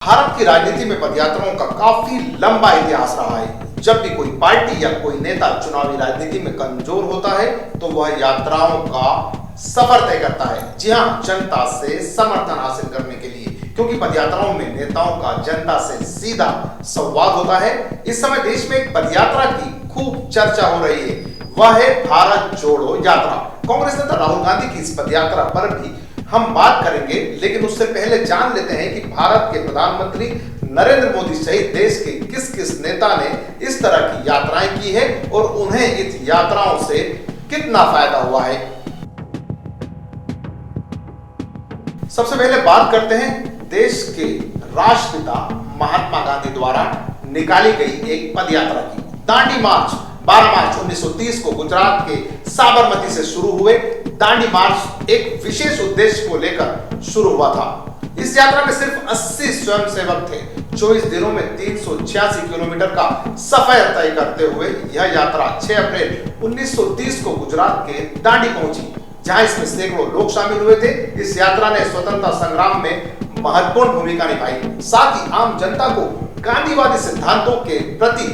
भारत की राजनीति में पदयात्राओं का काफी लंबा इतिहास रहा है। जब भी कोई पार्टी या कोई नेता चुनावी राजनीति में कमजोर होता है तो वह यात्राओं का सफर तय करता है। जी हाँ, जनता से समर्थन हासिल करने के लिए, क्योंकि पदयात्राओं में नेताओं का जनता से सीधा संवाद होता है। इस समय देश में एक पदयात्रा की खूब चर्चा हो रही है, वह है भारत जोड़ो यात्रा। कांग्रेस नेता राहुल गांधी की इस पदयात्रा पर भी हम बात करेंगे, लेकिन उससे पहले जान लेते हैं कि भारत के प्रधानमंत्री नरेंद्र मोदी सहित देश के किस किस नेता ने इस तरह की यात्राएं की है और उन्हें इस यात्राओं से कितना फायदा हुआ है। सबसे पहले बात करते हैं देश के राष्ट्रपिता महात्मा गांधी द्वारा निकाली गई एक पदयात्रा की। दांडी मार्च 12 मार्च 1930 को गुजरात के साबरमती से शुरू हुए। दांडी मार्च एक विशेष उद्देश्य को लेकर शुरू हुआ था। इस यात्रा में सिर्फ 80 स्वयंसेवक थे। 24 दिनों में 386 किलोमीटर का सफर तय करते हुए यह यात्रा 6 अप्रैल 1930 को गुजरात के दांडी पहुंची, जहां इसमें सैकड़ों लोग शामिल हुए थे। इस यात्रा ने स्वतंत्रता संग्राम में महत्वपूर्ण भूमिका निभाई, साथ ही आम जनता को गांधीवादी सिद्धांतों के प्रति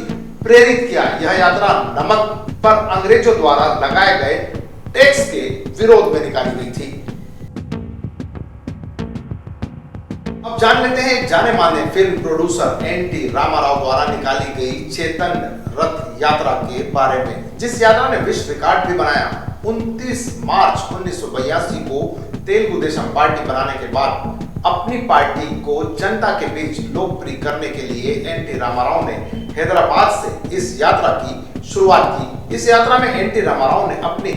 प्रेरित किया। यह यात्रा नमक पर अंग्रेजों द्वारा लगाए गए टैक्स के विरोध में निकाली गई थी। अब जान लेते हैं एक जाने माने फिल्म प्रोड्यूसर एन.टी. रामाराव द्वारा निकाली गई चेतन रथ यात्रा के बारे में, जिस यात्रा ने विश्व रिकॉर्ड भी बनाया। 29 मार्च 1982 को तेलुगु देशम पार्टी बनाने के बाद अपनी पार्टी को जनता के बीच लोकप्रिय करने के लिए एन.टी. रामाराव ने हैदराबाद से इस यात्रा की शुरुआत की। इस यात्रा में एन.टी. रामाराव ने अपनी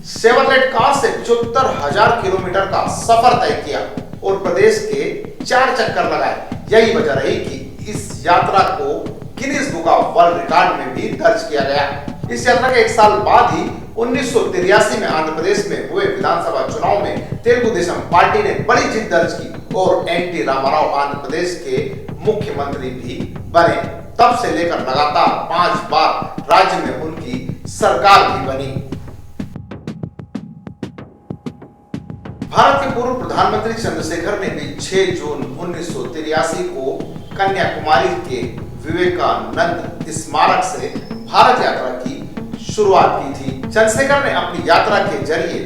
शेवरलेट कार से 74,000 किलोमीटर का सफर तय किया और प्रदेश के 4 चक्कर लगाए। यही वजह रही कि इस यात्रा को Guinness book of world record में भी दर्ज किया गया। इस यात्रा के एक साल बाद ही 1983 में आंध्र प्रदेश में हुए विधानसभा चुनाव में तेलुगु देशम पार्टी ने बड़ी जीत दर्ज की और एन.टी. रामाराव आंध्र प्रदेश के मुख्यमंत्री भी बने। तब से लेकर लगातार 5 बार राज्य में उनकी सरकार भी बनी। भारत के पूर्व प्रधानमंत्री चंद्रशेखर ने भी 6 जून 1983 को कन्याकुमारी के विवेकानंद स्मारक से भारत यात्रा की शुरुआत की थी। चंद्रशेखर ने अपनी यात्रा के जरिए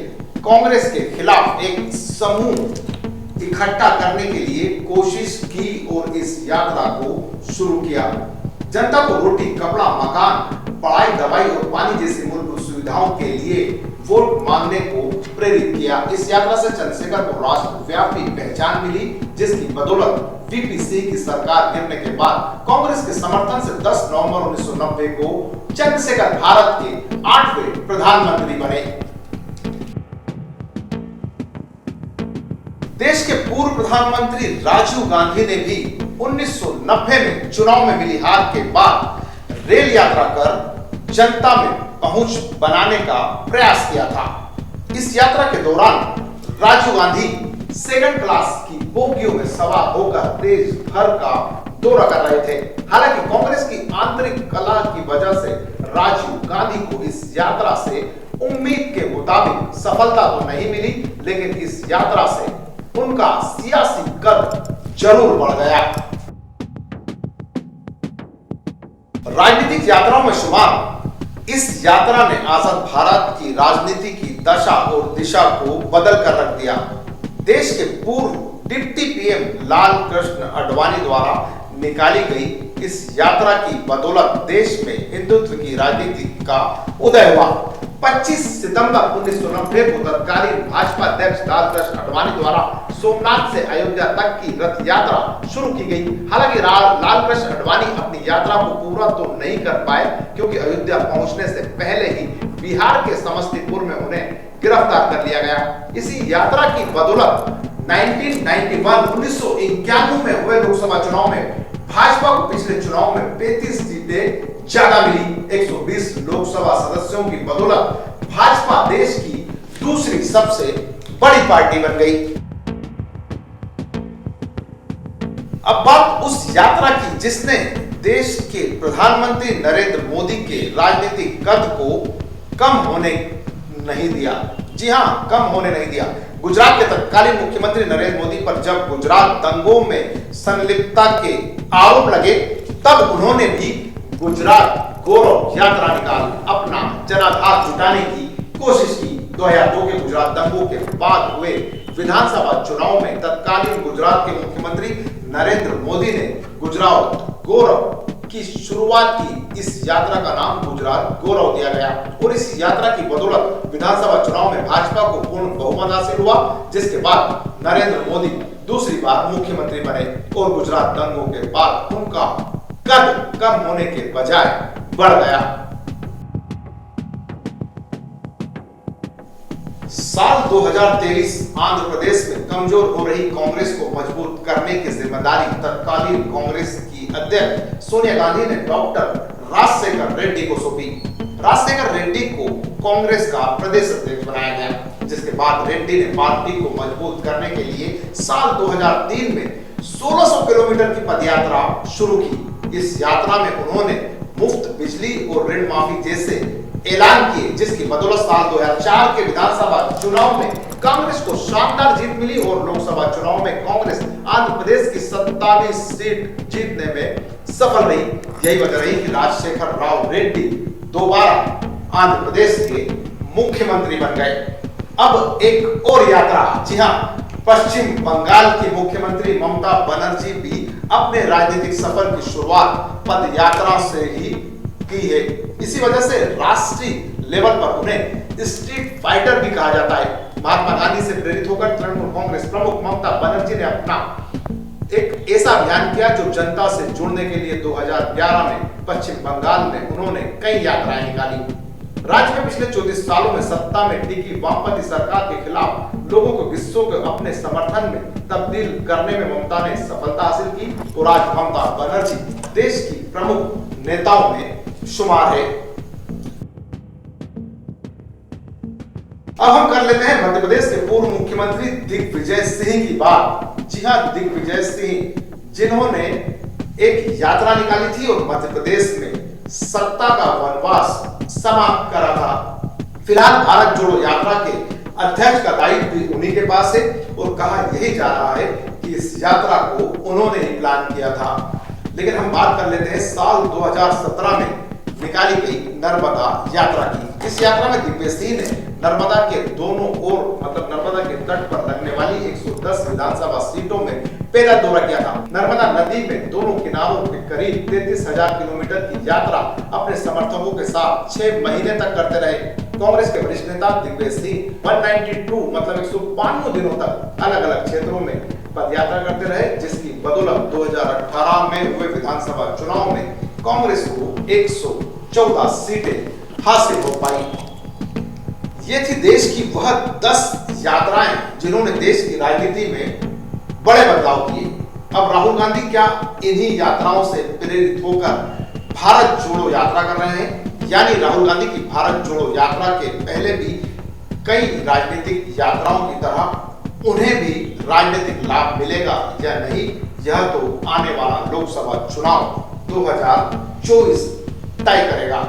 कांग्रेस के खिलाफ एक समूह इकट्ठा करने के लिए कोशिश की और इस यात्रा को शुरू किया। जनता को रोटी, कपड़ा, मकान, पढ़ाई, दवाई और पानी जैसी मूलभूत सुविधाओं के लिए वोट मांगने को प्रेरित किया। इस यात्रा से चंद्रशेखर को राष्ट्रव्यापी पहचान मिली, जिसकी बदौलत वीपी सिंह की सरकार गिरने के बाद कांग्रेस के समर्थन से 10 नवंबर 1990 को चंद्रशेखर भारत के 8वें प्रधानमंत्री बने। देश के पूर्व प्रधानमंत्री राजीव गांधी ने भी 1990 में चुनाव में मिली हार के बाद रेल यात्रा कर जनता में पहुंच बनाने का प्रयास किया था। इस यात्रा के दौरान राजीव गांधी सेकंड क्लास की बोगियों में सवार होकर देश भर का दौरा कर रहे थे। हालांकि कांग्रेस की आंतरिक कला की वजह से राजीव गांधी को इस यात्रा से उम्मीद के मुताबिक सफलता तो नहीं मिली, लेकिन इस यात्रा से उनका सियासी कद जरूर बढ़ गया। राजनीतिक यात्राओं में शुमार इस यात्रा ने आजाद भारत की राजनीति की दशा और दिशा को बदल कर रख दिया। देश के पूर्व डिप्टी पीएम लाल कृष्ण आडवाणी द्वारा निकाली गई इस यात्रा की बदौलत देश में हिंदुत्व की राजनीति का उदय हुआ। 25 सितंबर 1990 को तत्कालीन भाजपा अध्यक्ष लाल कृष्ण आडवाणी द्वारा सोमनाथ से अयोध्या तक की रथ यात्रा शुरू की गई। हालांकि लाल कृष्ण आडवाणी अपनी यात्रा को पूरा तो नहीं कर पाए, क्योंकि अयोध्या पहुंचने से पहले ही बिहार के समस्तीपुर में उन्हें गिरफ्तार कर लिया गया। इसी यात्रा की बदौलत 1991 में हुए लोकसभा चुनाव में भाजपा को पिछले चुनाव में 35 सीटें ज्यादा मिली। 120 लोकसभा सदस्यों की बदौलत भाजपा देश की दूसरी सबसे बड़ी पार्टी बन गई। अब बात उस यात्रा की जिसने देश के प्रधानमंत्री नरेंद्र मोदी के राजनीतिक कद को कम होने नहीं दिया। जी हां, कम होने नहीं दिया। गुजरात के तत्कालीन मुख्यमंत्री नरेंद्र मोदी पर जब गुजरात दंगों में संलिप्तता के आरोप लगे तब उन्होंने भी गुजरात गौरव यात्रा निकाल अपना जनाधार जुटाने की कोशिश की। 2002 के गुजरात दंगों के बाद हुए विधानसभा चुनाव में तत्कालीन गुजरात के मुख्यमंत्री नरेंद्र मोदी ने गुजरात गौरव की शुरुआत की। इस यात्रा का नाम गुजरात गौरव दिया गया और इस यात्रा की बदौलत विधानसभा चुनाव में भाजपा को पूर्ण बहुमत हासिल हुआ, जिसके बाद नरेंद्र मोदी दूसरी बार मुख्यमंत्री बने और गुजरात दंगों के बाद उनका कद कम होने के बजाय बढ़ गया। साल 2023 आंध्र प्रदेश में कमजोर हो रही कांग्रेस को मजबूत करने की जिम्मेदारी तत्कालीन कांग्रेस की अध्यक्ष सोनिया गांधी ने डॉक्टर राजशेखर रेड्डी को सौंपी। राजशेखर रेड्डी को कांग्रेस का प्रदेश अध्यक्ष बनाया गया, जिसके बाद रेड्डी ने पार्टी को मजबूत करने के लिए साल 2003 में 1600 किलोमीटर की पदयात्रा शुरू की। इस यात्रा में उन्होंने मुफ्त बिजली और ऋण माफी जैसे ऐलान किए, जिसकी बदौलत साल 2004 के विधानसभा चुनाव में कांग्रेस को शानदार जीत मिली और लोकसभा चुनाव में कांग्रेस आंध्र प्रदेश की 27 सीट जीतने में सफल रही। यही वजह रही कि राजशेखर राव रेड्डी दोबारा आंध्र प्रदेश के मुख्यमंत्री बन गए। अब एक और यात्रा, जी हाँ, पश्चिम बंगाल की मुख्यमंत्री ममता बनर्जी भी अपने राजनीतिक सफर की शुरुआत पद यात्रा से ही की है। इसी वजह से राष्ट्रीय लेवल पर उन्हें स्ट्रीट फाइटर भी कहा जाता है। महात्मा गांधी से प्रेरित होकर तृणमूल कांग्रेस प्रमुख ममता बनर्जी ने अपना एक ऐसा अभियान किया जो जनता से जुड़ने के लिए 2011 में पश्चिम बंगाल में उन्होंने कई यात्राएं निकाली। राज्य में पिछले 34 सालों में सत्ता में टिकी वामपंथी सरकार के खिलाफ लोगों को गुस्सों को अपने समर्थन में तब्दील करने में ममता ने सफलता हासिल की और आज ममता बनर्जी देश की प्रमुख नेताओं में शुमार है। अब हम कर लेते हैं मध्य प्रदेश के पूर्व मुख्यमंत्री दिग्विजय सिंह की बात। जी हां, दिग्विजय सिंह जिन्होंने एक यात्रा निकाली थी और मध्य प्रदेश में सत्ता का वनवास समाप्त करा था। फिलहाल भारत जोड़ो यात्रा के अध्यक्ष का दायित्व भी उन्हीं के पास है और कहा यही जा रहा है कि इस यात्रा को उन्होंने ही प्लान किया था। लेकिन हम बात कर लेते हैं साल 2017 में निकाली गई नर्मदा यात्रा की। इस यात्रा में दिग्विजय सिंह ने नर्मदा के दोनों ओर मतलब नर्मदा के तट पर लगने वाली 110 विधानसभा सीटों में पैदल दौरा किया था। नर्मदा नदी में दोनों किनारों के करीब 33,000 किलोमीटर की यात्रा अपने समर्थकों के साथ 6 महीने तक करते रहे। कांग्रेस के वरिष्ठ नेता दिग्विजय सिंह 192 मतलब 192 दिनों तक अलग अलग क्षेत्रों में पदयात्रा करते रहे, जिसकी बदौलत 2018 में हुए विधानसभा चुनाव में कांग्रेस को 114 सीटें हासिल हो पाई। ये थी देश की वह 10 यात्राएं जिन्होंने देश की राजनीति में बड़े बदलाव किए। अब राहुल गांधी क्या इन्हीं यात्राओं से प्रेरित होकर भारत जोड़ो यात्रा कर रहे हैं? यानी राहुल गांधी की भारत जोड़ो यात्रा के पहले भी कई राजनीतिक यात्राओं की तरह उन्हें भी राजनीतिक लाभ मिलेगा या नहीं, यह तो आने वाला लोकसभा चुनाव 2024 तय करेगा।